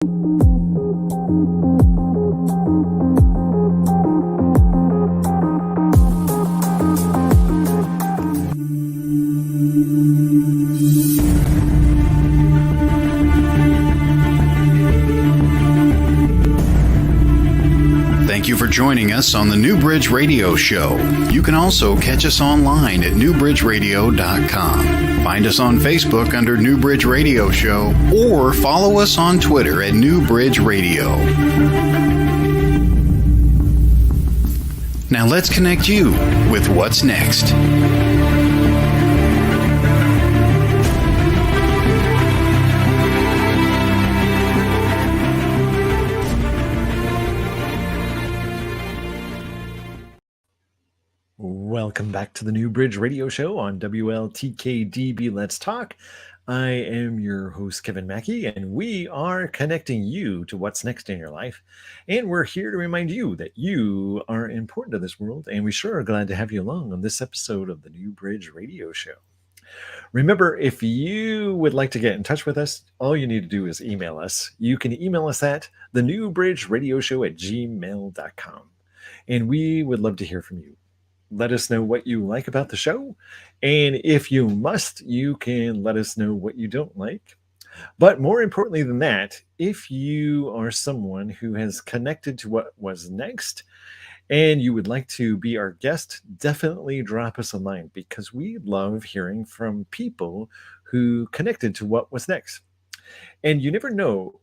Thank you for joining us on the New Bridge Radio Show. You can also catch us online at newbridgeradio.com. Find us on Facebook under New Bridge Radio Show or follow us on Twitter at New Bridge Radio. Now let's connect you with what's next. Welcome back to the New Bridge Radio Show on WLTK-DB Let's Talk. I am your host, Kevin Mackey, and we are connecting you to what's next in your life. And we're here to remind you that you are important to this world, and we sure are glad to have you along on this episode of the New Bridge Radio Show. Remember, if you would like to get in touch with us, all you need to do is email us. You can email us at thenewbridgeradioshow@gmail.com, and we would love to hear from you. Let us know what you like about the show. And if you must, you can let us know what you don't like. But more importantly than that, if you are someone who has connected to what was next and you would like to be our guest, definitely drop us a line because we love hearing from people who connected to what was next. And you never know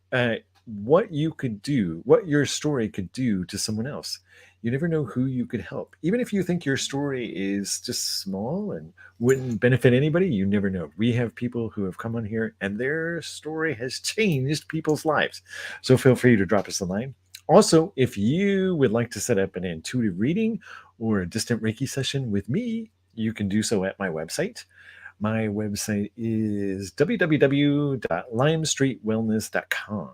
what you could do, what your story could do to someone else. You never know who you could help. Even if you think your story is just small and wouldn't benefit anybody, you never know. We have people who have come on here and their story has changed people's lives. So feel free to drop us a line. Also, if you would like to set up an intuitive reading or a distant Reiki session with me, you can do so at my website. My website is www.limestreetwellness.com.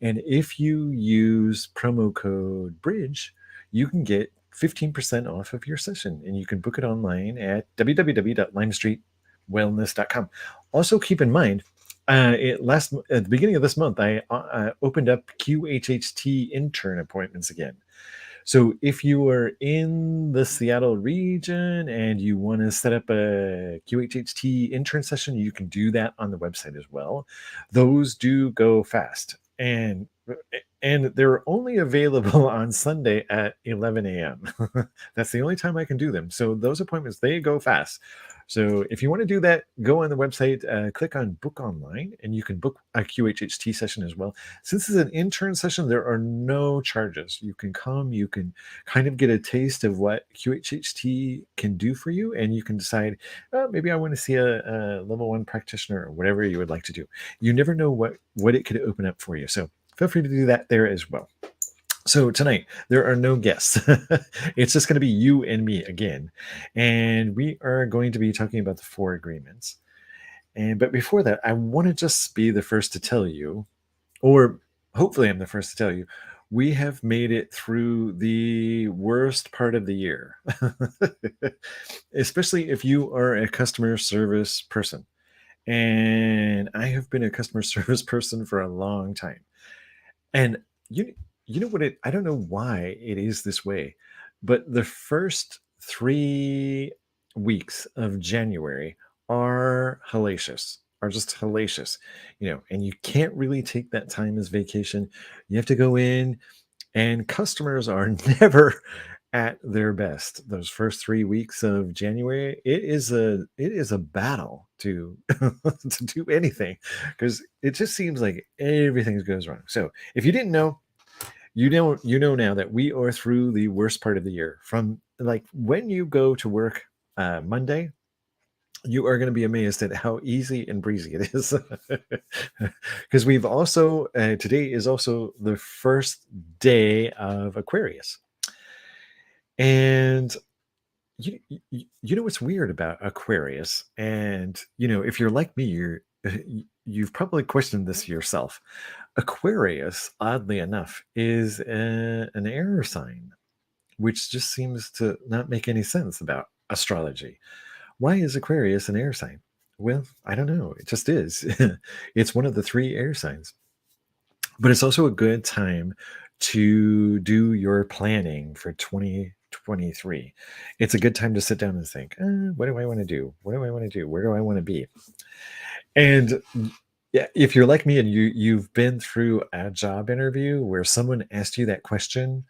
And if you use promo code BRIDGE, you can get 15% off of your session, and you can book it online at www.limestreetwellness.com. Also, keep in mind, at the beginning of this month, I opened up QHHT intern appointments again. So if you are in the Seattle region and you want to set up a QHHT intern session, you can do that on the website as well. Those do go fast. And they're only available on Sunday at 11 a.m. That's the only time I can do them. So those appointments, they go fast. So if you want to do that, go on the website, click on book online, and you can book a QHHT session as well. Since it's an intern session, there are no charges. You can come, you can kind of get a taste of what QHHT can do for you, and you can decide, maybe I want to see a level 1 practitioner or whatever you would like to do. You never know what it could open up for you. So feel free to do that there as well. So tonight, there are no guests. It's just going to be you and me again. And we are going to be talking about the 4 agreements. But before that, I want to just be the first to tell you, or hopefully I'm the first to tell you, we have made it through the worst part of the year. Especially if you are a customer service person. And I have been a customer service person for a long time. And you know what I don't know why it is this way, but the first 3 weeks of January are just hellacious, and you can't really take that time as vacation. You have to go in, and customers are never at their best. Those first 3 weeks of January, it is a battle to to do anything, because it just seems like everything goes wrong. So if you didn't know, you know now that we are through the worst part of the year. From like when you go to work Monday, you are going to be amazed at how easy and breezy it is. Because we've also today is also the first day of Aquarius. And you know what's weird about Aquarius, and if you're like me, you've probably questioned this yourself. Aquarius, oddly enough, is an air sign, which just seems to not make any sense about astrology. Why is Aquarius an air sign? Well, I don't know. It just is. It's one of the 3 air signs. But it's also a good time to do your planning for 2023. It's a good time to sit down and think, what do I want to do? What do I want to do? Where do I want to be? And yeah, if you're like me and you've been through a job interview where someone asked you that question,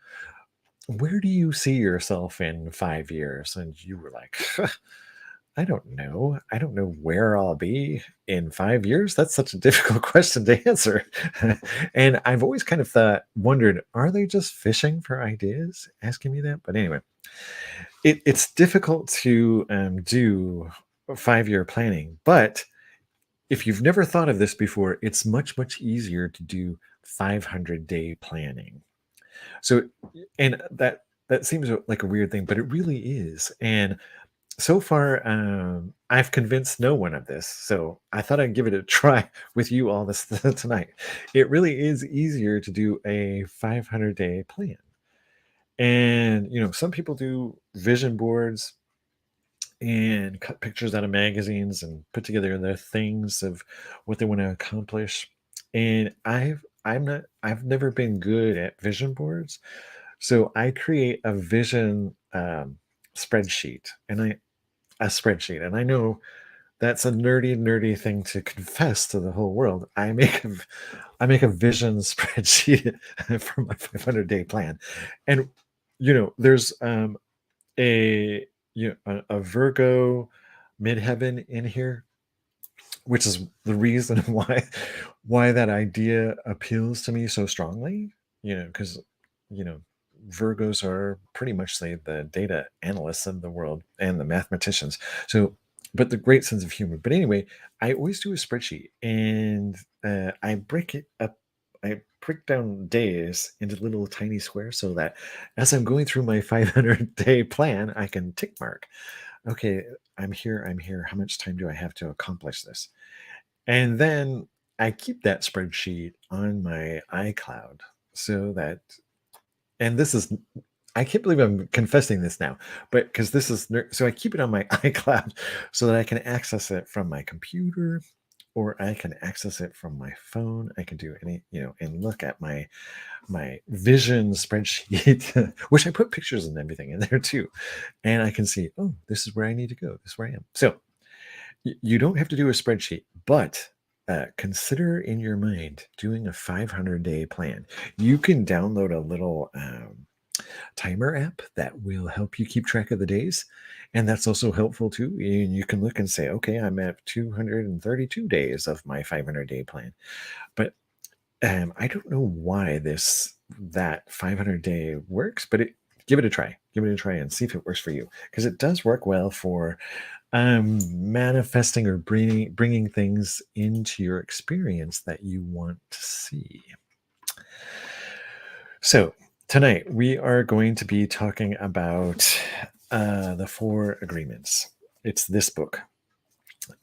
where do you see yourself in 5 years? And you were like, I don't know. I don't know where I'll be in 5 years. That's such a difficult question to answer. And I've always kind of wondered, are they just fishing for ideas, asking me that? But anyway, it's difficult to do 5 year planning. But if you've never thought of this before, it's much, much easier to do 500-day planning. So, and that seems like a weird thing, but it really is. And so far, I've convinced no one of this, so I thought I'd give it a try with you all this tonight. It really is easier to do a 500-day plan. And, some people do vision boards and cut pictures out of magazines and put together their things of what they want to accomplish. And I've never been good at vision boards. So I create a vision spreadsheet, and I know that's a nerdy thing to confess to the whole world. I make a vision spreadsheet for my 500-day plan, and there's a Virgo midheaven in here, which is the reason why that idea appeals to me so strongly. Because you know Virgos are pretty much the data analysts of the world and the mathematicians. So, but the great sense of humor. But anyway, I always do a spreadsheet, and I break it up. I break down days into little tiny squares so that as I'm going through my 500-day plan, I can tick mark. Okay, I'm here. I'm here. How much time do I have to accomplish this? And then I keep that spreadsheet on my iCloud so that, and this is, I can't believe I'm confessing this now, but because this is, so I keep it on my iCloud so that I can access it from my computer, or I can access it from my phone. I can do any, and look at my vision spreadsheet, which I put pictures and everything in there too. And I can see, oh, this is where I need to go. This is where I am. So you don't have to do a spreadsheet, but consider in your mind doing a 500-day plan. You can download a little timer app that will help you keep track of the days. And that's also helpful too. And you can look and say, okay, I'm at 232 days of my 500-day plan. But I don't know why that 500-day works, but give it a try. Give it a try and see if it works for you, because it does work well for manifesting or bringing things into your experience that you want to see. So tonight we are going to be talking about the 4 agreements. It's this book,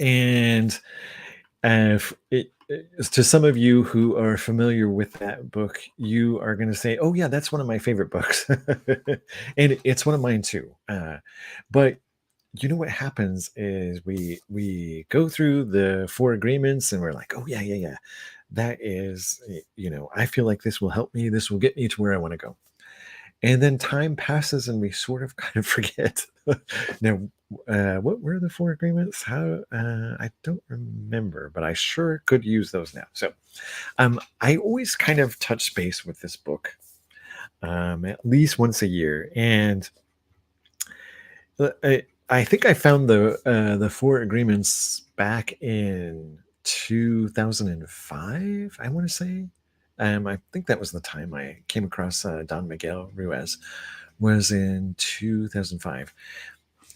and to some of you who are familiar with that book, you are going to say, "Oh yeah, that's one of my favorite books," and it's one of mine too. But what happens is we go through the 4 agreements, and we're like, "Oh yeah, that is, I feel like this will help me. This will get me to where I want to go." And then time passes, and we sort of kind of forget. Now, what were the 4 agreements? How I don't remember, but I sure could use those now. So, I always kind of touch base with this book at least once a year, and I think I found the 4 agreements back in 2005. I want to say. I think that was the time I came across Don Miguel Ruiz, was in 2005.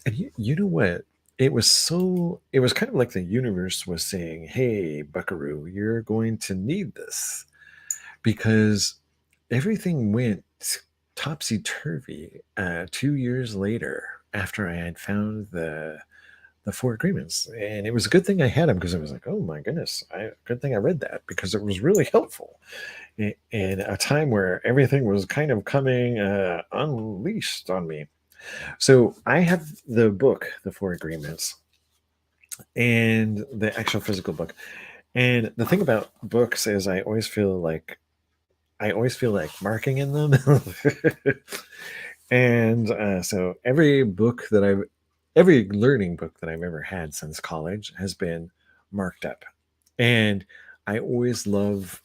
And you know what? It was kind of like the universe was saying, "Hey, Buckaroo, you're going to need this," because everything went topsy-turvy 2 years later after I had found the 4 agreements. And it was a good thing I had them, because it was like, oh my goodness, good thing I read that, because it was really helpful in a time where everything was kind of coming unleashed on me. So I have the book, The 4 Agreements, and the actual physical book. And the thing about books is I always feel like I always feel like marking in them. And so every learning book that I've ever had since college has been marked up. And I always love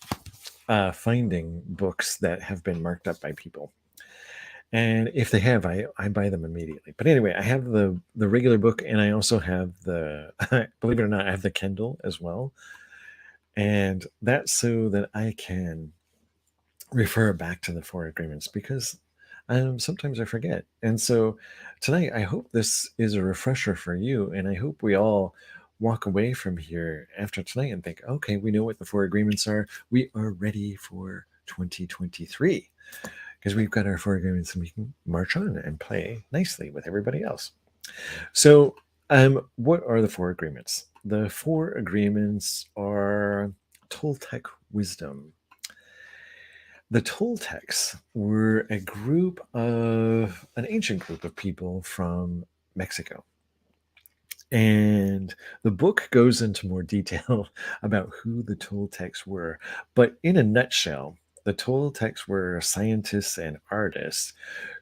finding books that have been marked up by people. And if they have, I buy them immediately. But anyway, I have the regular book, and I also have the believe it or not, I have the Kindle as well. And that's so that I can refer back to the four agreements, because sometimes I forget. And so tonight, I hope this is a refresher for you, and I hope we all walk away from here after tonight and think, okay, we know what the four agreements are. We are ready for 2023 because we've got our four agreements and we can march on and play nicely with everybody else. So, what are the four agreements? The four agreements are Toltec wisdom. The Toltecs were an ancient group of people from Mexico. And the book goes into more detail about who the Toltecs were. But in a nutshell, the Toltecs were scientists and artists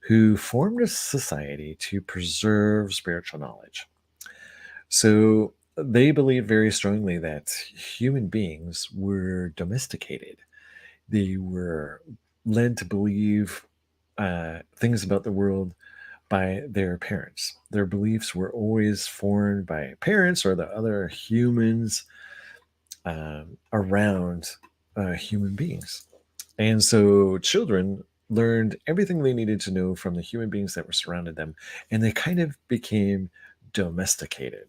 who formed a society to preserve spiritual knowledge. So they believed very strongly that human beings were domesticated. They were led to believe things about the world by their parents. Their beliefs were always formed by parents or the other humans around human beings. And so children learned everything they needed to know from the human beings that were surrounded them, and they kind of became domesticated.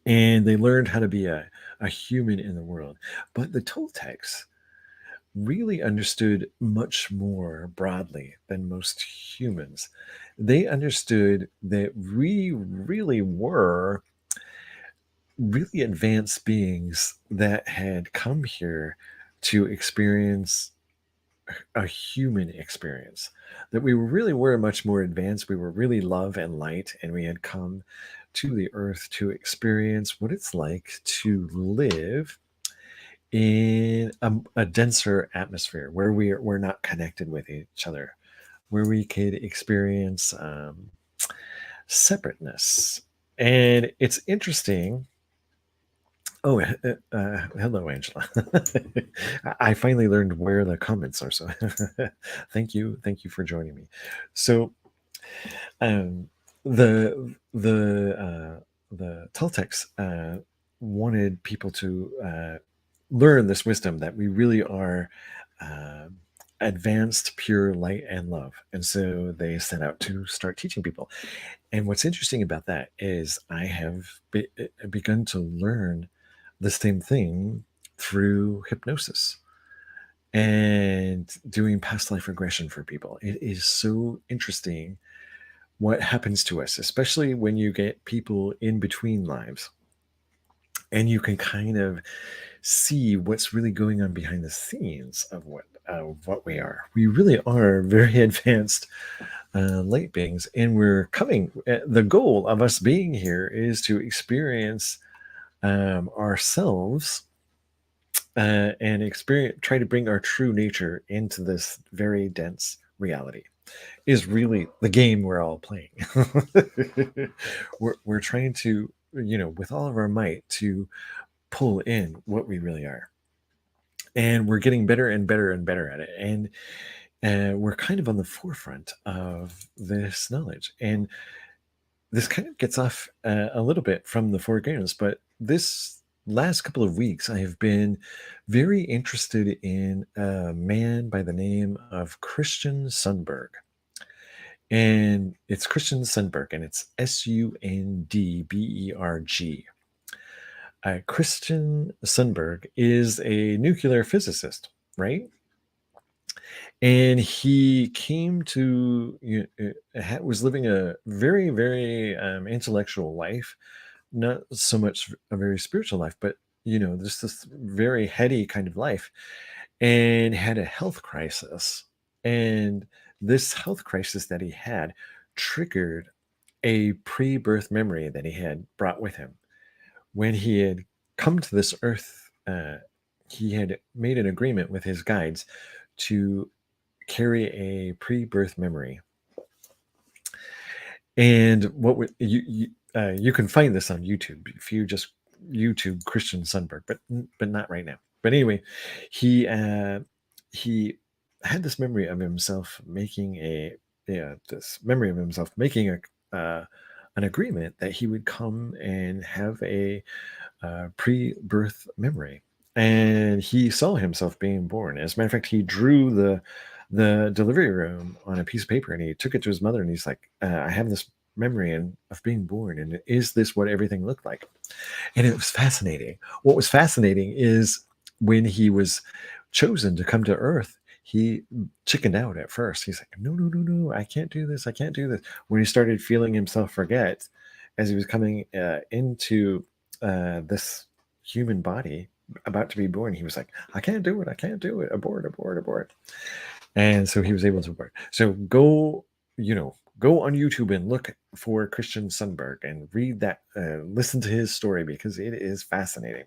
And they learned how to be a human in the world. But the Toltecs really understood much more broadly than most humans. They understood that we really were really advanced beings that had come here to experience a human experience, that we really were much more advanced. We were really love and light, and we had come to the earth to experience what it's like to live in a denser atmosphere where we're not connected with each other, where we could experience separateness. And it's interesting. Oh, hello, Angela. I finally learned where the comments are. So thank you for joining me. So um, the Toltecs wanted people to learn this wisdom that we really are uh, advanced, pure light and love. And so they set out to start teaching people. And what's interesting about that is I have begun to learn the same thing through hypnosis and doing past life regression for people. It is so interesting what happens to us, especially when you get people in between lives and you can kind of see what's really going on behind the scenes of what we are. We really are very advanced light beings, and we're coming. The goal of us being here is to experience ourselves and try to bring our true nature into this very dense reality. Is really the game we're all playing. We're trying to, with all of our might, to pull in what we really are, and we're getting better and better and better at it. And we're kind of on the forefront of this knowledge. And this kind of gets off a little bit from the four agreements, but this last couple of weeks, I have been very interested in a man by the name of Christian Sundberg. And it's Christian Sundberg, and it's Sundberg. Christian Sundberg is a nuclear physicist, right? And he came to, was living a very, very intellectual life, not so much a very spiritual life, but, just this very heady kind of life, and had a health crisis. And this health crisis that he had triggered a pre-birth memory that he had brought with him. When he had come to this earth, he had made an agreement with his guides to carry a pre-birth memory. And you can find this on YouTube if you just YouTube Christian Sundberg, but not right now. But anyway, he had this memory of himself making a an agreement that he would come and have a pre-birth memory, and he saw himself being born. As a matter of fact, he drew the delivery room on a piece of paper, and he took it to his mother, and he's like, I have this memory of being born, and is this what everything looked like? And it was fascinating. What was fascinating is when he was chosen to come to Earth, he chickened out at first. He's like, no, I can't do this. I can't do this. When he started feeling himself forget as he was coming into this human body about to be born, he was like, I can't do it. Abort. And so he was able to abort. So go on YouTube and look for Christian Sundberg and read that, listen to his story, because it is fascinating.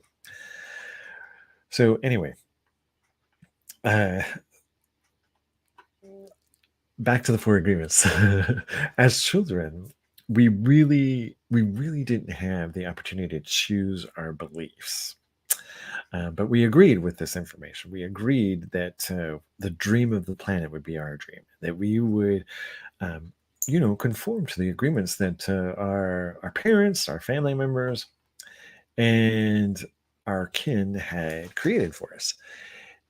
So anyway, back to the 4 agreements. As children, we really didn't have the opportunity to choose our beliefs. But we agreed with this information. We agreed that the dream of the planet would be our dream, that we would conform to the agreements that our parents, our family members, and our kin had created for us.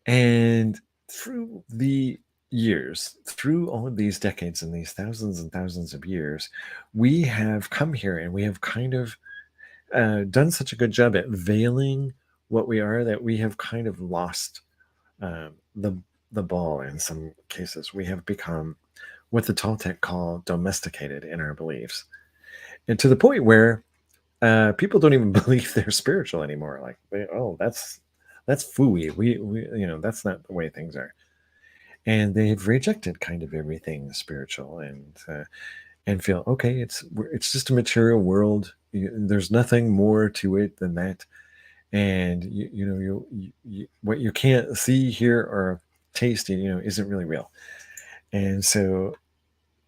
And through the years, through all of these decades and these thousands and thousands of years, we have come here and we have kind of done such a good job at veiling what we are that we have kind of lost the ball in some cases. We have become what the Toltec call domesticated in our beliefs, and to the point where people don't even believe they're spiritual anymore. Like, that's phooey. We that's not the way things are, and they've rejected kind of everything spiritual and feel, okay, it's just a material world. There's nothing more to it than that, and what you can't see, hear, or taste, isn't really real. And so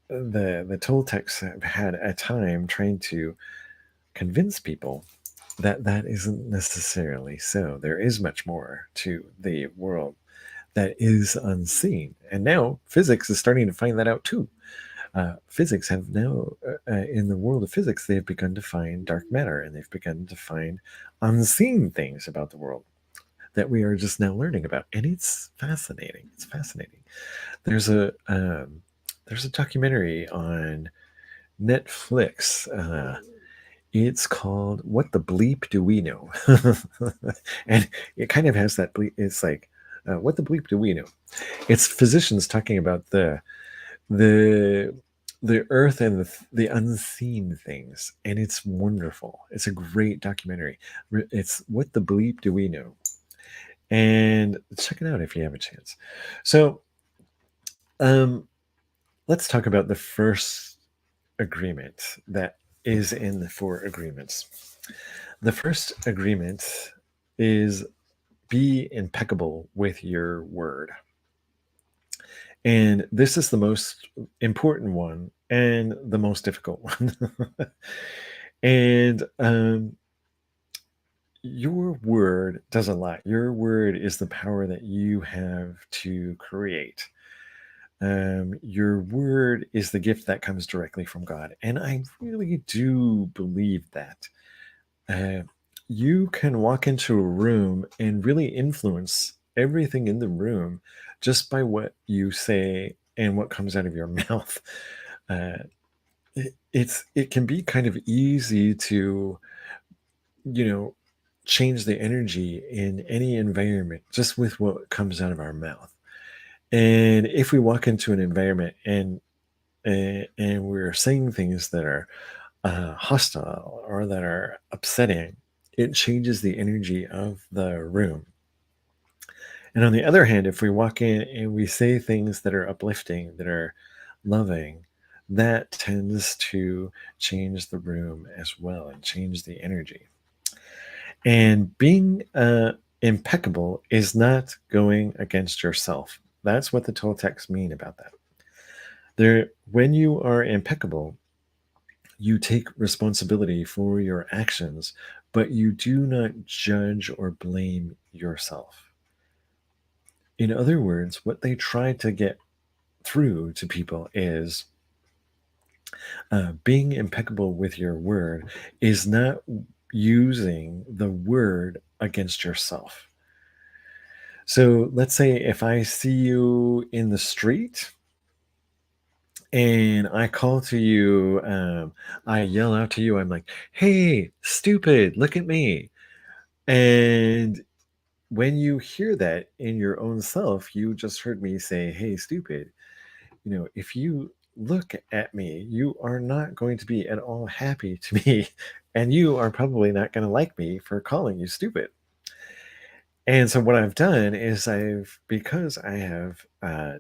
the Toltecs have had a time trying to convince people that isn't necessarily so. There is much more to the world that is unseen. And now physics is starting to find that out too. Physics have now, in the world of physics, they've begun to find dark matter, and they've begun to find unseen things about the world that we are just now learning about. And it's fascinating. It's fascinating. There's a documentary on Netflix. It's called "What the Bleep Do We Know?" And it kind of has that bleep. It's like, what the bleep do we know? It's physicians talking about the earth and the unseen things, and it's wonderful. It's a great documentary. It's "What the Bleep Do We Know?" And check it out if you have a chance. So let's talk about the first agreement that is in the 4 agreements. The first agreement is be impeccable with your word. And this is the most important one and the most difficult one. And your word does a lot. Your word is the power that you have to create. Your word is the gift that comes directly from God. And I really do believe that. You can walk into a room and really influence everything in the room just by what you say and what comes out of your mouth. It can be kind of easy to, change the energy in any environment just with what comes out of our mouth. And if we walk into an environment and we're saying things that are hostile or that are upsetting, it changes the energy of the room. And on the other hand, if we walk in and we say things that are uplifting, that are loving, that tends to change the room as well and change the energy. And being impeccable is not going against yourself. That's what the Toltecs mean about that. When you are impeccable, you take responsibility for your actions, but you do not judge or blame yourself. In other words, what they try to get through to people is being impeccable with your word is not using the word against yourself. So let's say if I see you in the street and I call to you, I yell out to you, I'm like, hey, stupid, look at me. And when you hear that in your own self, you just heard me say, hey, stupid. If you look at me, you are not going to be at all happy to me. And you are probably not going to like me for calling you stupid. And so what I've done is because I have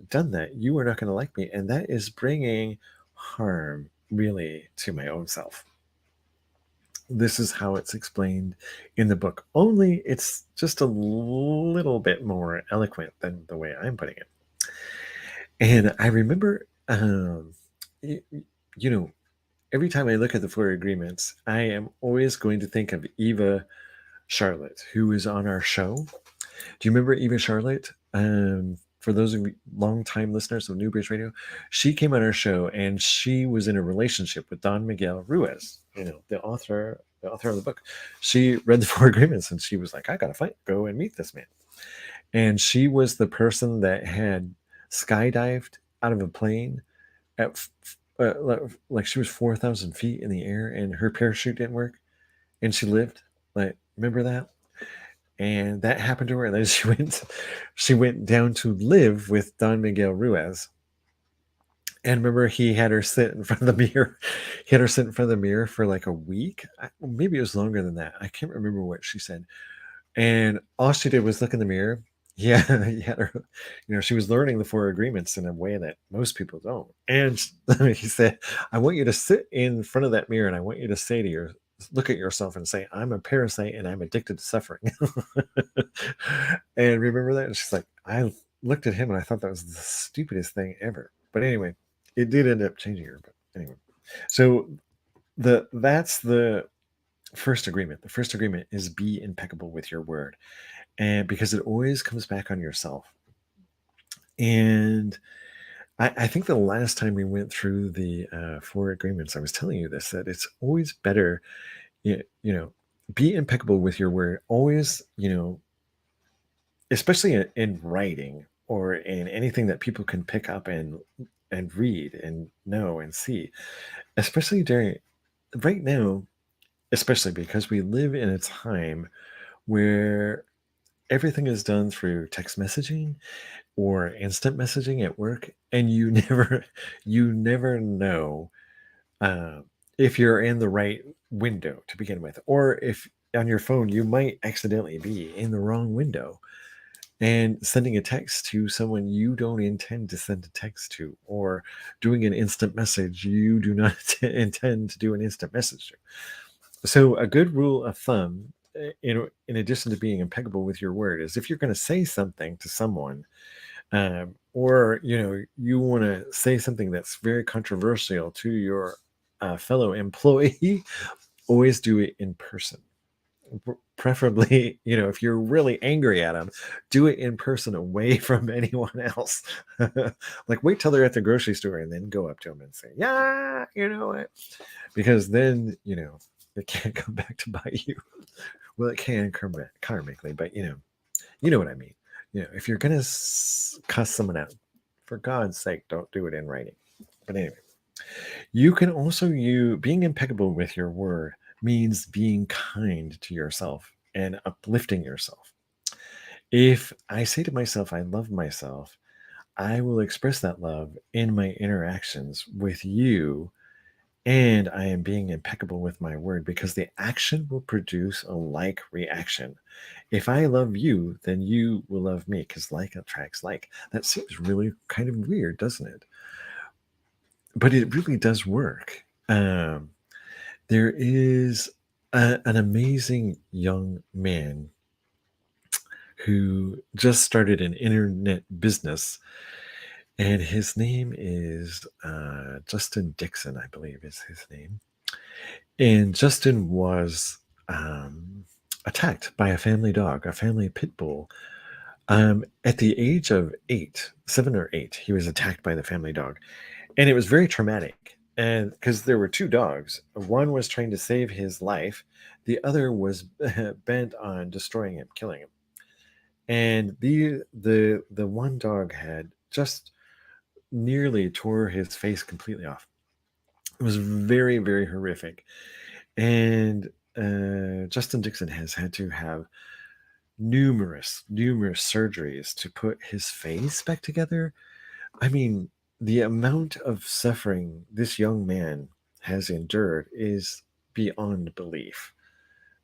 done that, you are not going to like me. And that is bringing harm really to my own self. This is how it's explained in the book. Only it's just a little bit more eloquent than the way I'm putting it. And I remember, you, you know, every time I look at the four agreements, I am always going to think of Eva Charlotte, who is on our show. Do you remember Eva Charlotte? For those of you long-time listeners of New Bridge Radio, she came on our show and she was in a relationship with Don Miguel Ruiz, the author of the book. She read the four agreements and she was like, I gotta fight, go and meet this man. And she was the person that had skydived out of a plane at like she was 4,000 feet in the air and her parachute didn't work and she lived. Like, remember that? And that happened to her. And then she went down to live with Don Miguel Ruiz. And remember, he had her sit in front of the mirror. He had her sit in front of the mirror for like a week. Maybe it was longer than that. I can't remember what she said. And all she did was look in the mirror. Yeah, he had her, she was learning the four agreements in a way that most people don't. And he said, I want you to sit in front of that mirror and I want you to look at yourself and say, I'm a parasite and I'm addicted to suffering. And remember that? And she's like, I looked at him and I thought that was the stupidest thing ever. But anyway, it did end up changing her. But anyway, so that's the first agreement. The first agreement is be impeccable with your word. And because it always comes back on yourself. And I think the last time we went through the four agreements, I was telling you this, that it's always better, be impeccable with your word. Always, especially in writing or in anything that people can pick up and read and know and see, especially right now, especially because we live in a time where everything is done through text messaging or instant messaging at work, and you never know if you're in the right window to begin with, or if on your phone you might accidentally be in the wrong window and sending a text to someone you don't intend to send a text to, or doing an instant message you do not intend to do an instant message to. So a good rule of thumb, in addition to being impeccable with your word, is if you're going to say something to someone, or you want to say something that's very controversial to your fellow employee, always do it in person. Preferably, if you're really angry at them, do it in person away from anyone else. Like, wait till they're at the grocery store and then go up to them and say, yeah, you know what? Because then, it can't come back to bite you. Well, it can come back karmically, but you know what I mean. If you're gonna cuss someone out, for God's sake, don't do it in writing. But anyway, you can also being impeccable with your word means being kind to yourself and uplifting yourself. If I say to myself, I love myself, I will express that love in my interactions with you. And I am being impeccable with my word, because the action will produce a like reaction. If I love you, then you will love me, because like attracts like. That seems really kind of weird, doesn't it? But it really does work. There is an amazing young man who just started an internet business, and his name is Justin Dixon, I believe is his name. And Justin was attacked by a family dog, a family pit bull. At the age of 7 or 8, he was attacked by the family dog, and it was very traumatic. And because there were two dogs, one was trying to save his life, the other was bent on destroying him, killing him. And the one dog had just nearly tore his face completely off. It was very, very horrific. And Justin Dixon has had to have numerous surgeries to put his face back together. I mean, the amount of suffering this young man has endured is beyond belief.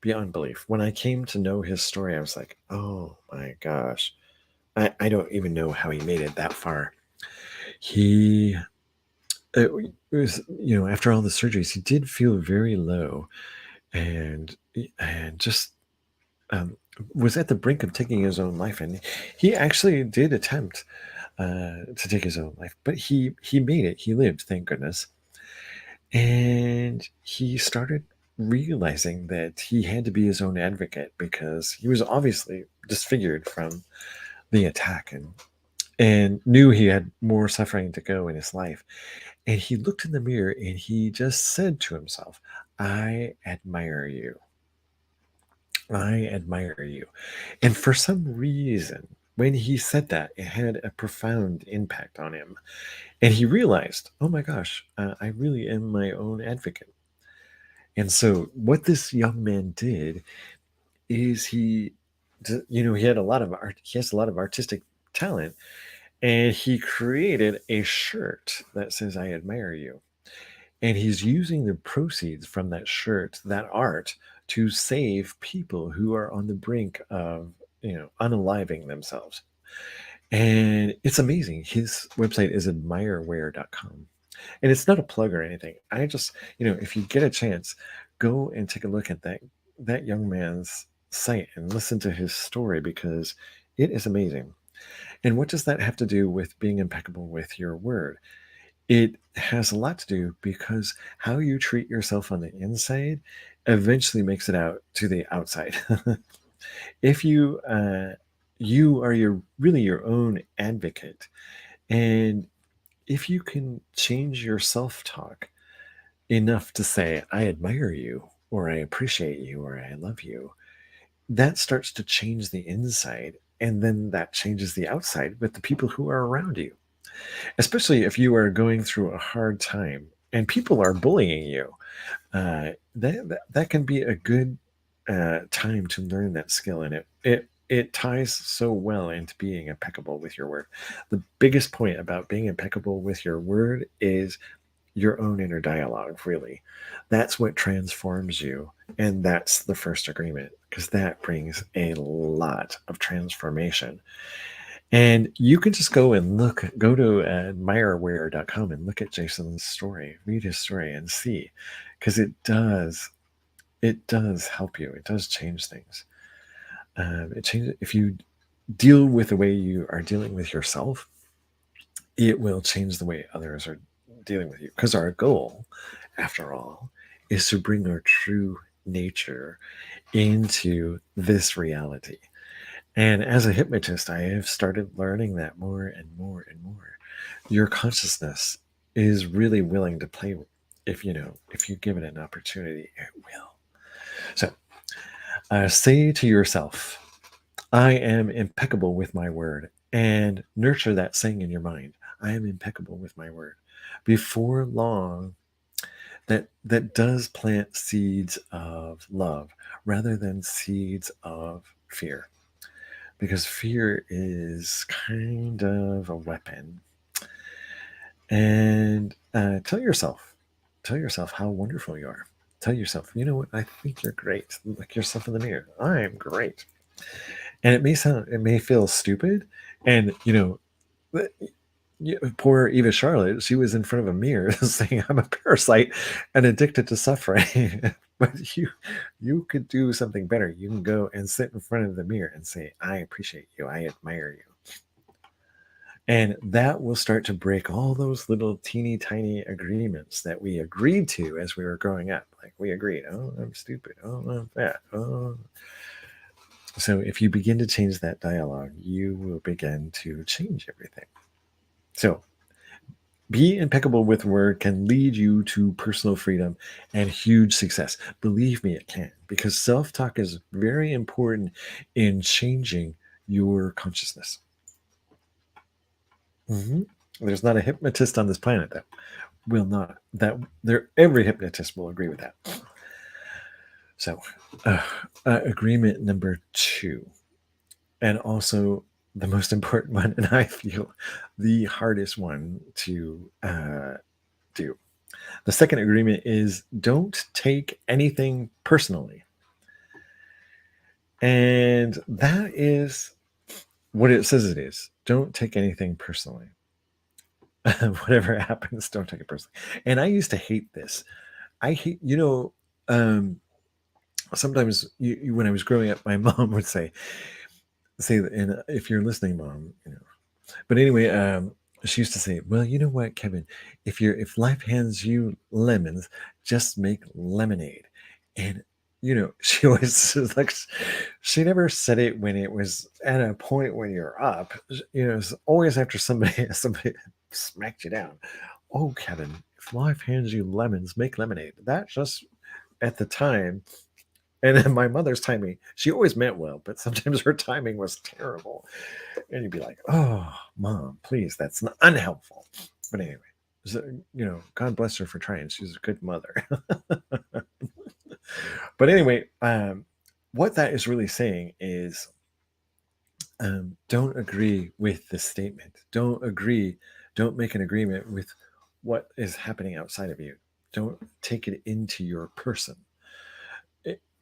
Beyond belief. When I came to know his story, I was like, oh my gosh. I don't even know how he made it that far. He it was, after all the surgeries, he did feel very low, and just was at the brink of taking his own life. And he actually did attempt to take his own life, but he made it. He lived, thank goodness. And he started realizing that he had to be his own advocate because he was obviously disfigured from the attack, and knew he had more suffering to go in his life. And he looked in the mirror and he just said to himself, I admire you. I admire you. And for some reason, when he said that, it had a profound impact on him. And he realized, oh my gosh, I really am my own advocate. And so what this young man did is he had a lot of art. He has a lot of artistic talent. And he created a shirt that says, I admire you. And he's using the proceeds from that shirt, that art, to save people who are on the brink of, unaliving themselves. And it's amazing. His website is admireware.com. And it's not a plug or anything. I just, if you get a chance, go and take a look at that young man's site and listen to his story, because it is amazing. And what does that have to do with being impeccable with your word? It has a lot to do, because how you treat yourself on the inside eventually makes it out to the outside. If you are really your own advocate, and if you can change your self-talk enough to say, I admire you, or I appreciate you, or I love you, that starts to change the inside, and then that changes the outside with the people who are around you. Especially if you are going through a hard time and people are bullying you, that can be a good time to learn that skill. And it ties so well into being impeccable with your word. The biggest point about being impeccable with your word is your own inner dialogue, really. That's what transforms you. And that's the first agreement, because that brings a lot of transformation. And you can just go to admireware.com and look at Jason's story, read his story, and see, because it does help you. It does change things. It changes if you deal with the way you are dealing with yourself. It will change the way others are dealing with you, because our goal, after all, is to bring our true nature into this reality. And as a hypnotist, I have started learning that more and more and more. Your consciousness is really willing to play. If you give it an opportunity, it will. So say to yourself, I am impeccable with my word, and nurture that saying in your mind. I am impeccable with my word. Before long, that does plant seeds of love rather than seeds of fear. Because fear is kind of a weapon. And tell yourself how wonderful you are. Tell yourself, you know what? I think you're great. Look yourself in the mirror. I am great. And it may feel stupid. And poor Eva Charlotte, she was in front of a mirror saying, I'm a parasite and addicted to suffering. But you could do something better. You can go and sit in front of the mirror and say, I appreciate you, I admire you. And that will start to break all those little teeny tiny agreements that we agreed to as we were growing up. Like we agreed, oh, I'm stupid, oh, I'm fat, oh. So if you begin to change that dialogue, you will begin to change everything. So be impeccable with word can lead you to personal freedom and huge success. Believe me, it can, because self-talk is very important in changing your consciousness. There's not a hypnotist on this planet that will not, that there, every hypnotist will agree with that. So agreement number 2, and also the most important one, and I feel the hardest one to do. The second agreement is don't take anything personally. And that is what it says it is. Don't take anything personally. Whatever happens, don't take it personally. And I used to hate this. I hate, sometimes when I was growing up, my mom would say, and if you're listening, Mom, but anyway, she used to say, well, you know what, Kevin, if life hands you lemons, just make lemonade. And she always was like, she never said it when it was at a point when you're up. It's always after somebody smacked you down. Oh, Kevin, if life hands you lemons, make lemonade. That just at the time. And then my mother's timing, she always meant well, but sometimes her timing was terrible. And you'd be like, oh, Mom, please, that's not unhelpful. But anyway, so, God bless her for trying. She's a good mother. But anyway, what that is really saying is don't agree with the statement. Don't make an agreement with what is happening outside of you. Don't take it into your person.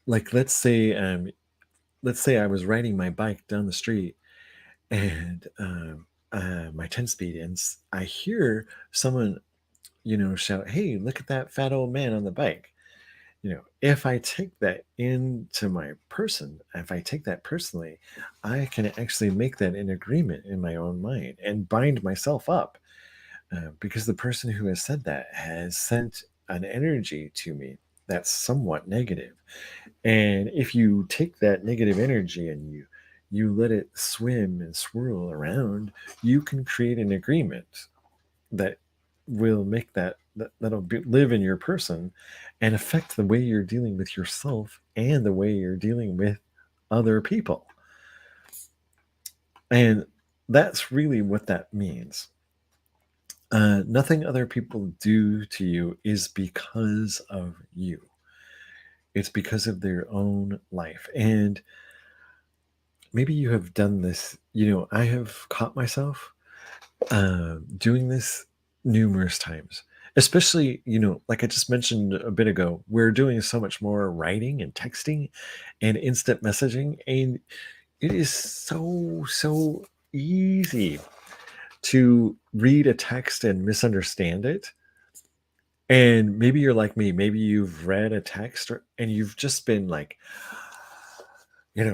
Like let's say I was riding my bike down the street and my 10-speed, and I hear someone shout, hey, look at that fat old man on the bike. If I take that into my person, if I take that personally, I can actually make that an agreement in my own mind and bind myself up because the person who has said that has sent an energy to me that's somewhat negative. And if you take that negative energy and you let it swim and swirl around, you can create an agreement that will make that'll live in your person and affect the way you're dealing with yourself and the way you're dealing with other people. And that's really what that means. Nothing other people do to you is because of you. It's because of their own life. And maybe you have done this. I have caught myself doing this numerous times, especially, like I just mentioned a bit ago, we're doing so much more writing and texting and instant messaging. And it is so easy to read a text and misunderstand it. And maybe you're like me, maybe you've read a text and you've just been like,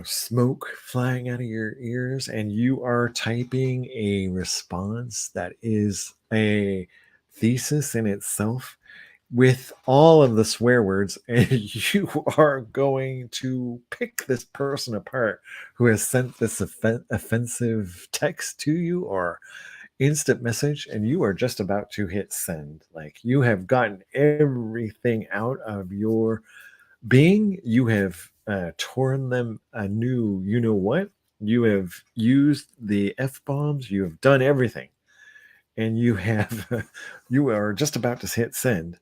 smoke flying out of your ears, and you are typing a response that is a thesis in itself with all of the swear words, and you are going to pick this person apart who has sent this offensive text to you or instant message, and you are just about to hit send. Like you have gotten everything out of your being. You have torn them a new, what? You have used the F-bombs. You have done everything. And you are just about to hit send.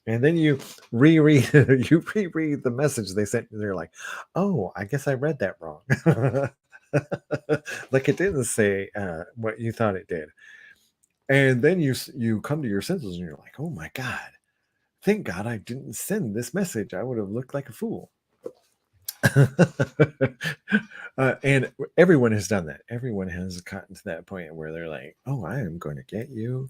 And then you reread the message they sent. And they're like, oh, I guess I read that wrong. Like it didn't say what you thought it did. And then you come to your senses and you're like, oh my God, thank God I didn't send this message. I would have looked like a fool. And everyone has done that. Everyone has gotten to that point where they're like, oh, I am going to get you.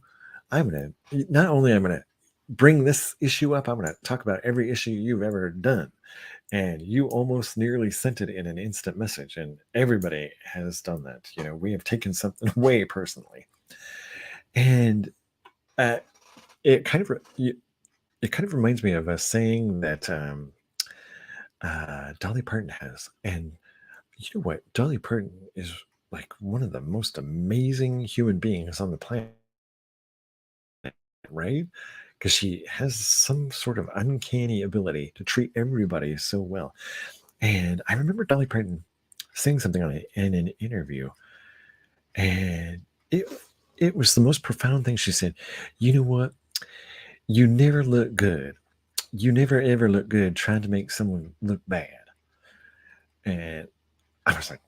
Not only I'm going to bring this issue up. I'm going to talk about every issue you've ever done. And you almost nearly sent it in an instant message. And everybody has done that. We have taken something away personally. And uh, it kind of it kind of reminds me of a saying that Dolly Parton has. And you know what? Dolly Parton is like one of the most amazing human beings on the planet, right? Because she has some sort of uncanny ability to treat everybody so well. And I remember Dolly Parton saying something on it in an interview, and it was the most profound thing she said. You know what? You never look good. You never ever look good trying to make someone look bad. And I was like,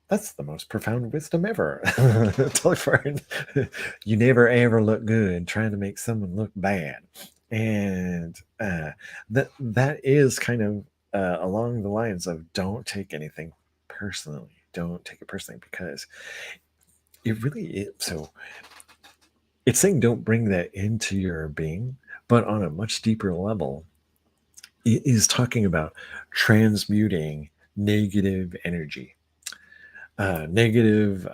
that's the most profound wisdom ever. Dolly Parton, you never ever look good trying to make someone look bad. And that is kind of along the lines of don't take anything personally. Don't take it personally, because it really is. So it's saying don't bring that into your being, but on a much deeper level, it is talking about transmuting negative energy, negative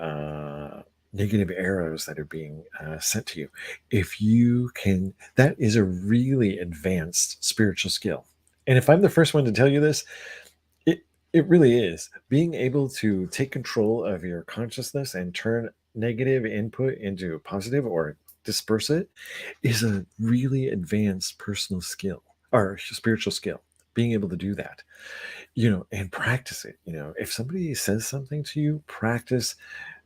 arrows that are being sent to you. If you can, that is a really advanced spiritual skill. And if I'm the first one to tell you this, it really is. Being able to take control of your consciousness and turn negative input into positive, or disperse it, is a really advanced personal skill or spiritual skill. Being able to do that, and practice it. If somebody says something to you,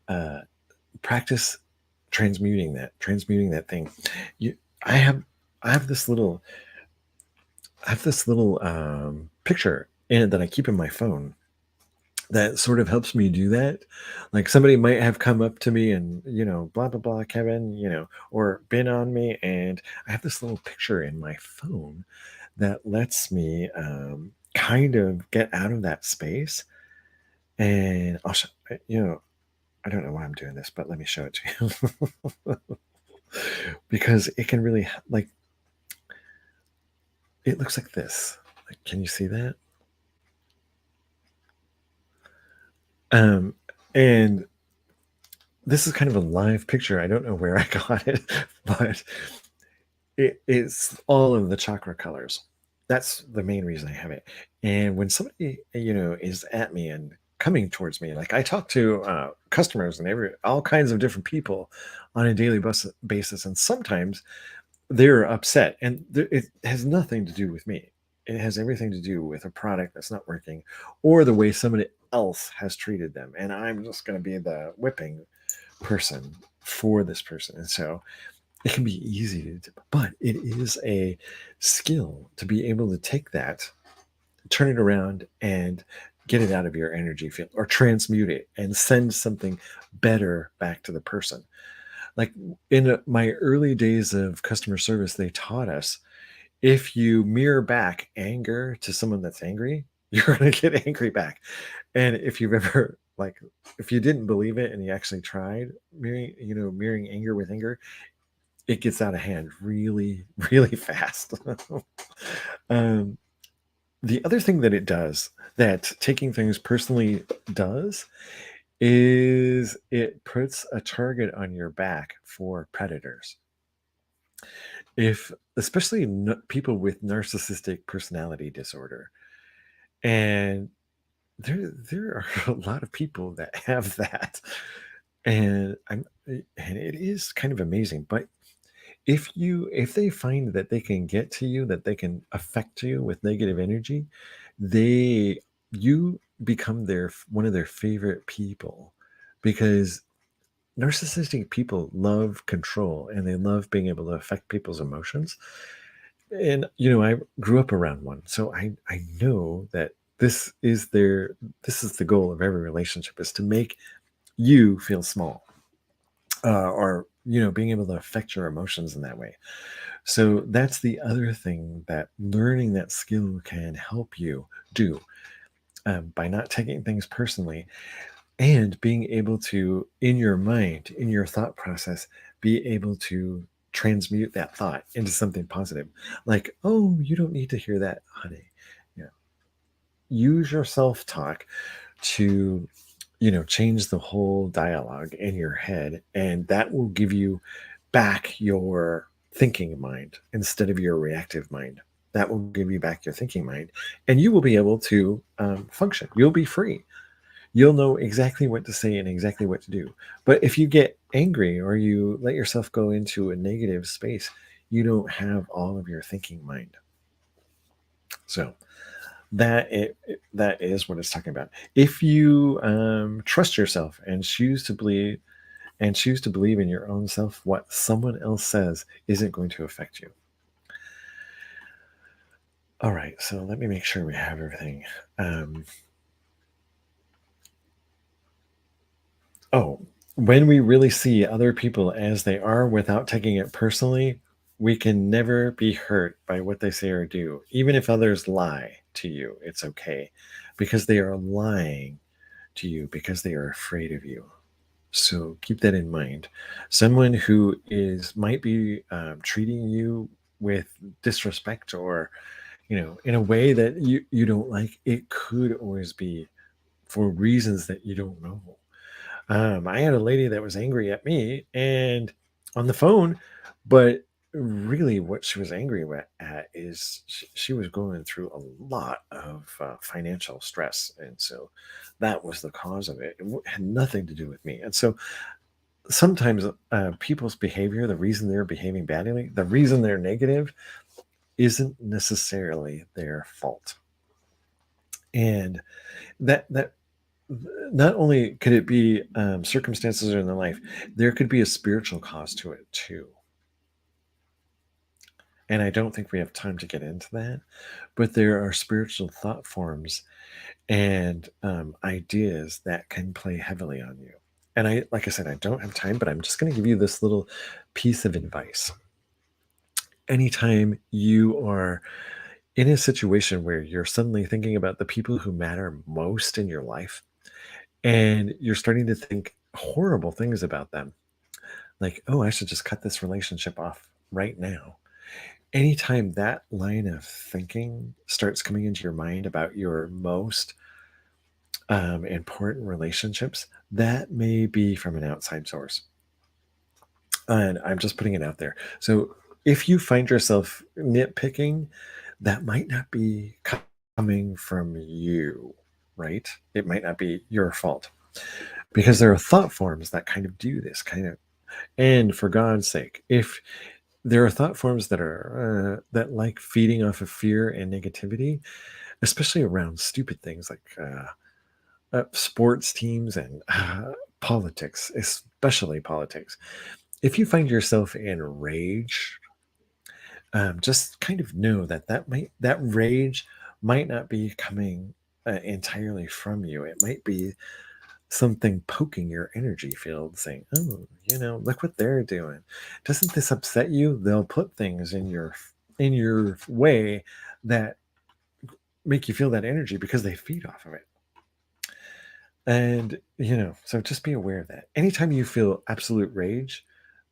uh, practice transmuting that thing. You, I have, I have this little, picture in it that I keep in my phone that sort of helps me do that. Like somebody might have come up to me and, blah, blah, blah, Kevin, or been on me. And I have this little picture in my phone that lets me kind of get out of that space. And I don't know why I'm doing this, but let me show it to you. Because it can really, like, it looks like this. Like, can you see that? And this is kind of a live picture. I don't know where I got it, but it's all of the chakra colors. That's the main reason I have it. And when somebody, is at me and coming towards me, like I talk to customers and all kinds of different people on a daily basis, and sometimes they're upset, and it has nothing to do with me. It has everything to do with a product that's not working, or the way somebody else has treated them, and I'm just going to be the whipping person for this person. And so it can be easy to do, but it is a skill to be able to take that, turn it around, and get it out of your energy field, or transmute it and send something better back to the person. Like in my early days of customer service, they taught us, if you mirror back anger to someone that's angry, you're going to get angry back. And if you've ever, like, if you didn't believe it and you actually tried mirroring anger with anger, it gets out of hand really, really fast. um, the other thing that it does, that taking things personally does, is it puts a target on your back for predators. If especially people with narcissistic personality disorder, and there are a lot of people that have that, and it is kind of amazing. But if they find that they can get to you, that they can affect you with negative energy, they you become one of their favorite people, because narcissistic people love control and they love being able to affect people's emotions. And I grew up around one, so I know that this is the goal of every relationship, is to make you feel small, or being able to affect your emotions in that way. So that's the other thing that learning that skill can help you do, by not taking things personally, and being able to, in your mind, in your thought process, be able to transmute that thought into something positive. Like, oh, you don't need to hear that, honey. Yeah. Use your self-talk to, change the whole dialogue in your head, and that will give you back your thinking mind instead of your reactive mind. That will give you back your thinking mind, and you will be able to function. You'll be free. You'll know exactly what to say and exactly what to do. But if you get angry or you let yourself go into a negative space, you don't have all of your thinking mind. So that is what it's talking about. If you trust yourself and choose to believe in your own self, what someone else says isn't going to affect you. All right, so let me make sure we have everything. When we really see other people as they are without taking it personally, we can never be hurt by what they say or do. Even if others lie to you, it's okay, because they are lying to you because they are afraid of you. So keep that in mind. Someone who might be treating you with disrespect, or in a way that you don't like, it could always be for reasons that you don't know. I had a lady that was angry at me and on the phone, but really what she was angry at is she was going through a lot of financial stress. And so that was the cause of it. It had nothing to do with me. And so sometimes people's behavior, the reason they're behaving badly, the reason they're negative, isn't necessarily their fault. And that not only could it be circumstances in their life, there could be a spiritual cause to it too. And I don't think we have time to get into that, but there are spiritual thought forms and ideas that can play heavily on you. And like I said, I don't have time, but I'm just going to give you this little piece of advice. Anytime you are in a situation where you're suddenly thinking about the people who matter most in your life, and you're starting to think horrible things about them, like, oh, I should just cut this relationship off right now. Anytime that line of thinking starts coming into your mind about your most important relationships, that may be from an outside source. And I'm just putting it out there. So if you find yourself nitpicking, that might not be coming from you, right? It might not be your fault, because there are thought forms that kind of do this kind of. And for God's sake, if there are thought forms that are that like feeding off of fear and negativity, especially around stupid things like sports teams and politics, especially politics. If you find yourself in rage, just kind of know that rage might not be coming entirely from you. It might be something poking your energy field, saying, "Oh, look what they're doing. Doesn't this upset you?" They'll put things in your way that make you feel that energy because they feed off of it. And, so just be aware of that. Anytime you feel absolute rage,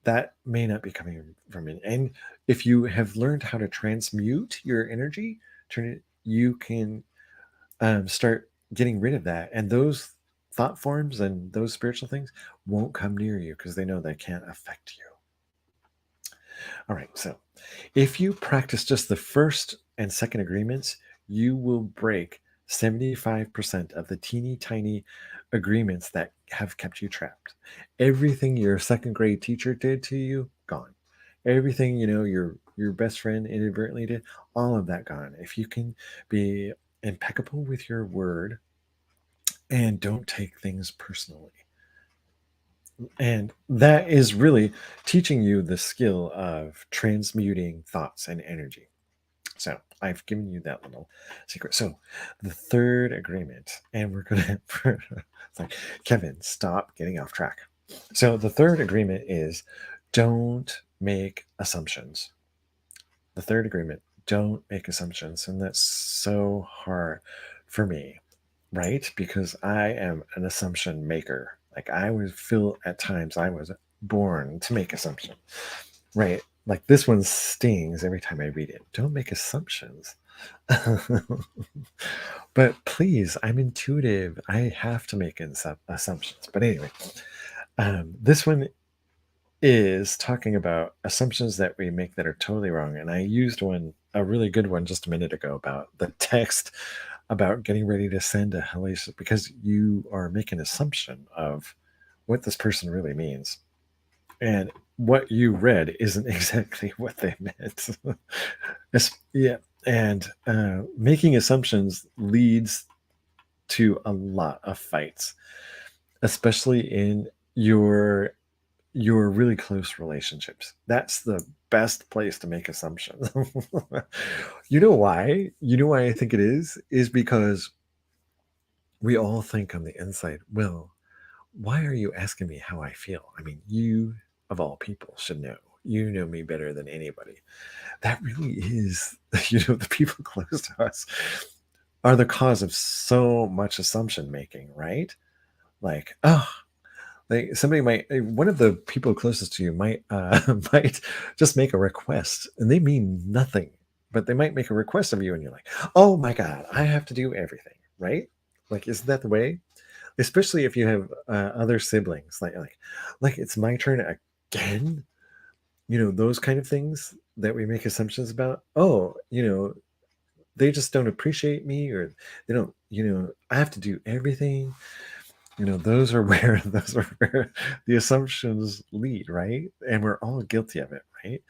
that may not be coming from it. And if you have learned how to transmute your energy, you can start getting rid of that. And those thought forms and those spiritual things won't come near you because they know they can't affect you. All right. So if you practice just the first and second agreements, you will break 75% of the teeny tiny agreements that have kept you trapped. Everything your second grade teacher did to you, gone. Everything, your best friend inadvertently did, all of that gone. If you can be impeccable with your word and don't take things personally. And that is really teaching you the skill of transmuting thoughts and energy. So I've given you that little secret. So the third agreement, and we're going to, it's like, Kevin, stop getting off track. So the third agreement is don't make assumptions. The third agreement, don't make assumptions. And that's so hard for me, right? Because I am an assumption maker. Like I would feel at times I was born to make assumptions, right? like this one stings every time I read it. Don't make assumptions. But please, I'm intuitive. I have to make assumptions. But anyway, this one is talking about assumptions that we make that are totally wrong. And I used a really good one just a minute ago about the text about getting ready to send a hellacious, because you are making an assumption of what this person really means. And what you read isn't exactly what they meant. Yeah. And making assumptions leads to a lot of fights, especially in your really close relationships. That's the best place to make assumptions. You know why? You know why I think it is because we all think on the inside, well, why are you asking me how I feel? I mean, you of all people should know. You know me better than anybody. That really is, the people close to us are the cause of so much assumption making, right? Like, oh, like somebody might, one of the people closest to you might might just make a request, and they mean nothing, but they might make a request of you, and you're like, oh my god, I have to do everything, right? Like, isn't that the way? Especially if you have other siblings, like it's my turn again. Those kind of things that we make assumptions about. Oh, they just don't appreciate me, or they don't. I have to do everything. Those are where the assumptions lead, right? And we're all guilty of it, right?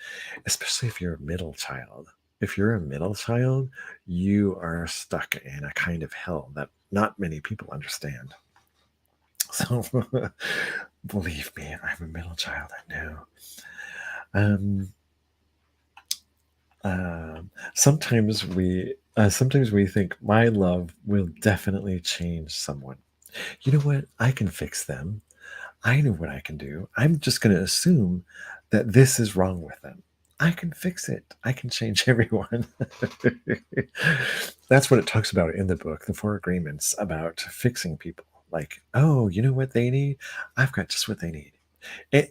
Especially if you're a middle child. If you're a middle child, you are stuck in a kind of hell that not many people understand. So believe me, I'm a middle child, I know. um sometimes we think my love will definitely change someone. You know what? I can fix them. I know what I can do. I'm just going to assume that this is wrong with them. I can fix it. I can change everyone. That's what it talks about in the book, the Four Agreements, about fixing people. Like, oh, you know what they need? I've got just what they need. And,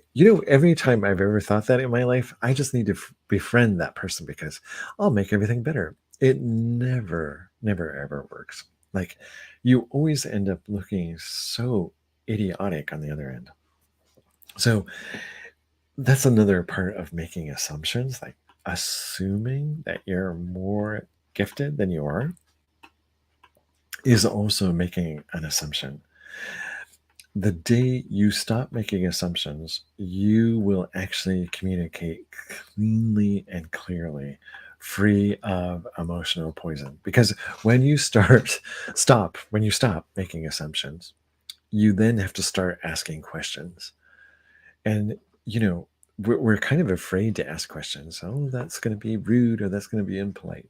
every time I've ever thought that in my life, I just need to befriend that person because I'll make everything better. It never, never, ever works. Like, you always end up looking so idiotic on the other end. So that's another part of making assumptions, like assuming that you're more gifted than you are is also making an assumption. The day you stop making assumptions, you will actually communicate cleanly and clearly, free of emotional poison. Because when you stop making assumptions, you then have to start asking questions. And, we're kind of afraid to ask questions. Oh, that's going to be rude, or that's going to be impolite.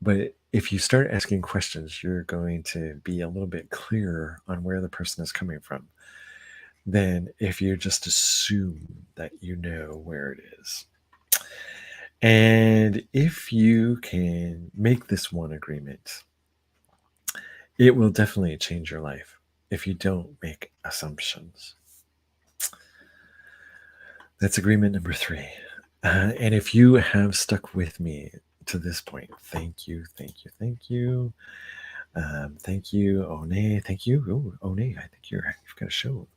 But if you start asking questions, you're going to be a little bit clearer on where the person is coming from than if you just assume that you know where it is. And if you can make this one agreement, it will definitely change your life if you don't make assumptions. That's agreement number 3. And if you have stuck with me to this point, thank you, thank you, thank you. Thank you, One. Thank you. Oh, One, I think you've got a show.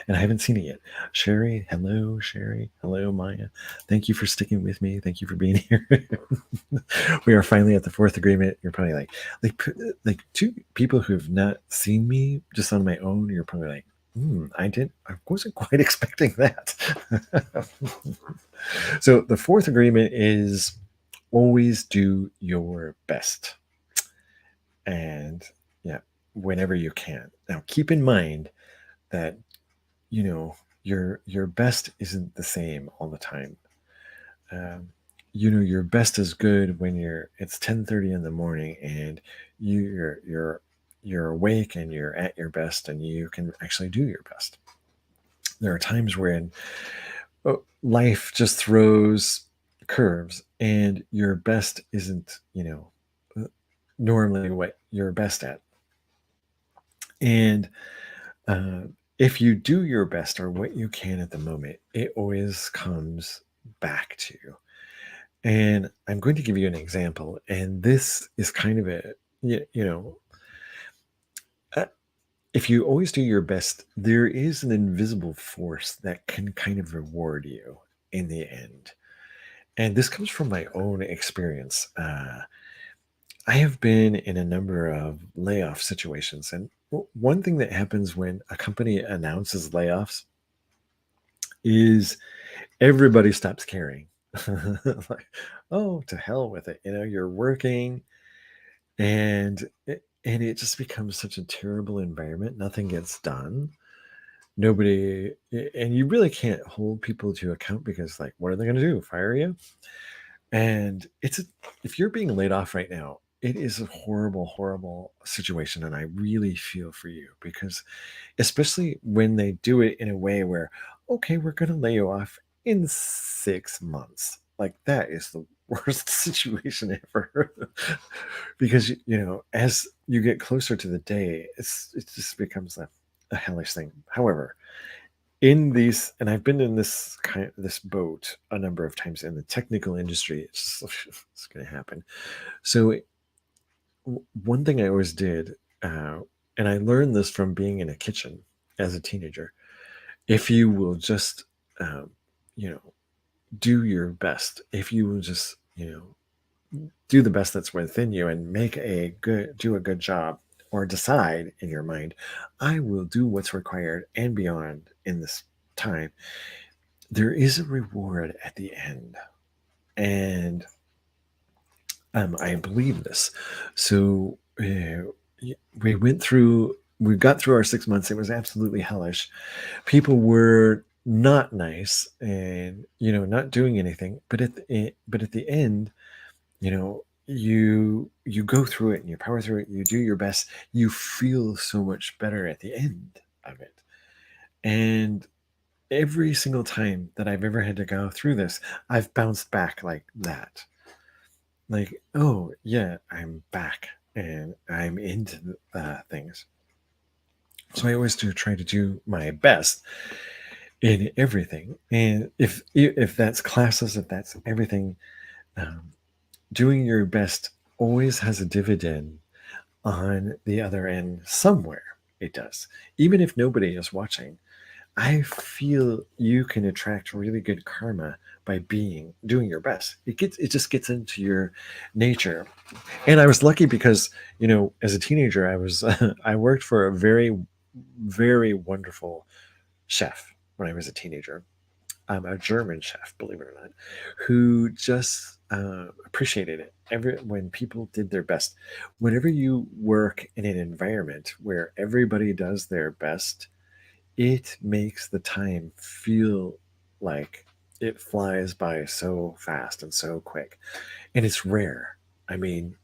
And I haven't seen it yet. Sherry, hello, Sherry. Hello, Maya. Thank you for sticking with me. Thank you for being here. We are finally at the 4th agreement. You're probably like 2 people who have not seen me just on my own. You're probably like, I wasn't quite expecting that. So the 4th agreement is always do your best. And yeah, whenever you can. Now keep in mind that your best isn't the same all the time. Your best is good when it's 10:30 in the morning and you're awake and you're at your best and you can actually do your best. There are times when life just throws curves and your best isn't normally what you're best at. And if you do your best or what you can at the moment, it always comes back to you. And I'm going to give you an example. And this is kind of uh, if you always do your best, there is an invisible force that can kind of reward you in the end. And this comes from my own experience. I have been in a number of layoff situations. And one thing that happens when a company announces layoffs is everybody stops caring. Like, oh, to hell with it. You're working and it just becomes such a terrible environment. Nothing gets done. Nobody, and you really can't hold people to account because, like, what are they going to do? Fire you? And if you're being laid off right now, it is a horrible, horrible situation. And I really feel for you because, especially when they do it in a way where, okay, we're going to lay you off in 6 months. Like, that is the worst situation ever. Because, as you get closer to the day, it just becomes a hellish thing. However, in these, and I've been in this boat a number of times in the technical industry, it's going to happen. So one thing I always did, and I learned this from being in a kitchen as a teenager, if you will just, you know, do your best, if you will just, do the best that's within you and do a good job, or decide in your mind, I will do what's required and beyond in this time, there is a reward at the end. And I believe this. So we got through our 6 months. It was absolutely hellish. People were not nice and, not doing anything. But at the end, you go through it and you power through it. You do your best. You feel so much better at the end of it. And every single time that I've ever had to go through this, I've bounced back like that. Like, oh, yeah, I'm back and I'm into things. So I always do try to do my best in everything. And if that's classes, if that's everything, um, doing your best always has a dividend on the other end somewhere. It does. Even if nobody is watching, I feel you can attract really good karma by doing your best. It just gets into your nature. And I was lucky because, as a teenager, I worked for a very, very wonderful chef when I was a teenager. A German chef, believe it or not, who just appreciated it. When people did their best, whenever you work in an environment where everybody does their best, it makes the time feel like it flies by so fast and so quick. And it's rare. I mean,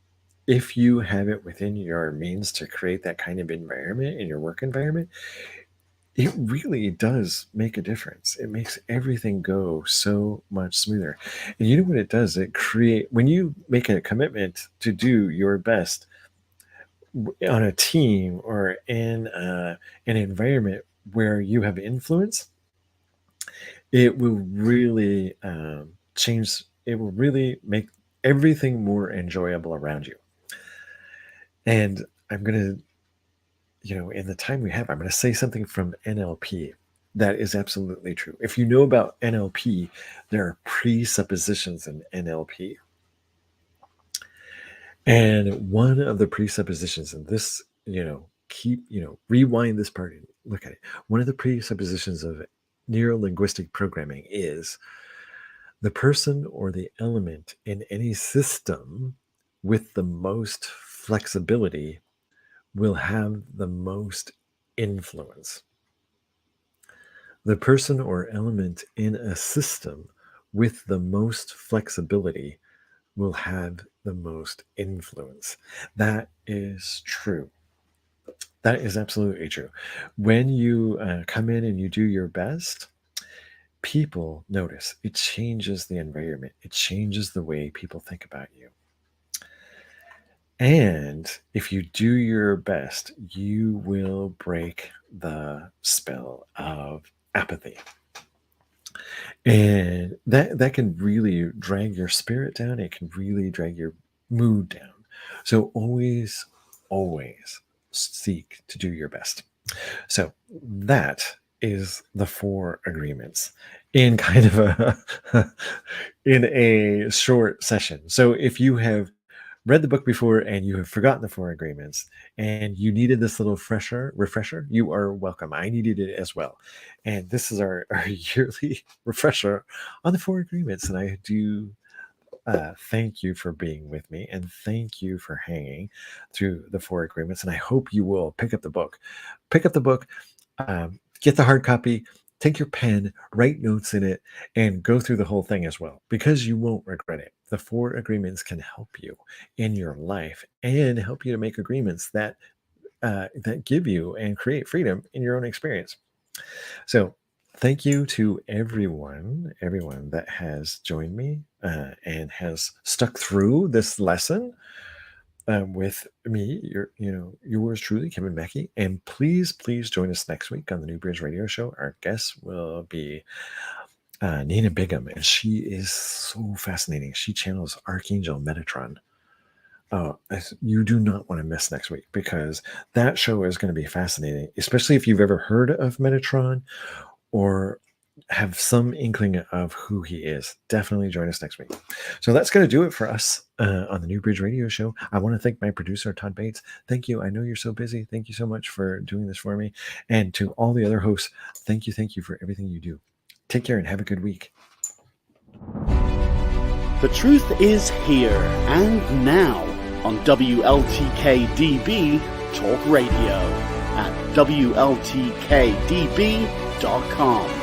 if you have it within your means to create that kind of environment in your work environment, it really does make a difference. It makes everything go so much smoother. And you know what it does? When you make a commitment to do your best on a team or in an environment where you have influence, it will really change. It will really make everything more enjoyable around you. And I'm going to, in the time we have, I'm going to say something from NLP that is absolutely true. If you know about NLP, there are presuppositions in NLP. And one of the presuppositions, and this, rewind this part and look at it. One of the presuppositions of neuro-linguistic programming is the person or the element in any system with the most flexibility will have the most influence. The person or element in a system with the most flexibility will have the most influence. That is true. That is absolutely true. When you come in and you do your best, people notice. It changes the environment. It changes the way people think about you. And if you do your best, you will break the spell of apathy. And that can really drag your spirit down. It can really drag your mood down. So always seek to do your best. So that is the 4 agreements in kind of in a short session. So if you have read the book before and you have forgotten the 4 agreements and you needed this little refresher, you are welcome. I needed it as well. And this is our yearly refresher on the 4 agreements. And I do thank you for being with me, and thank you for hanging through the 4 agreements. And I hope you will pick up the book. Get the hard copy, take your pen, write notes in it, and go through the whole thing as well, because you won't regret it. The 4 agreements can help you in your life and help you to make agreements that give you and create freedom in your own experience. So thank you to everyone that has joined me and has stuck through this lesson with me, yours truly, Kevin Mackey. And please join us next week on the New Bridge Radio Show. Our guest will be Nina Bigham, and she is so fascinating. She channels Archangel Metatron. You do not want to miss next week, because that show is going to be fascinating, especially if you've ever heard of Metatron or have some inkling of who he is. Definitely join us next week. So that's going to do it for us on the New Bridge Radio Show. I want to thank my producer, Todd Bates. Thank you. I know you're so busy. Thank you so much for doing this for me. And to all the other hosts, thank you for everything you do. Take care and have a good week. The truth is here and now on WLTK-DB Talk Radio at WLTK-DB.com.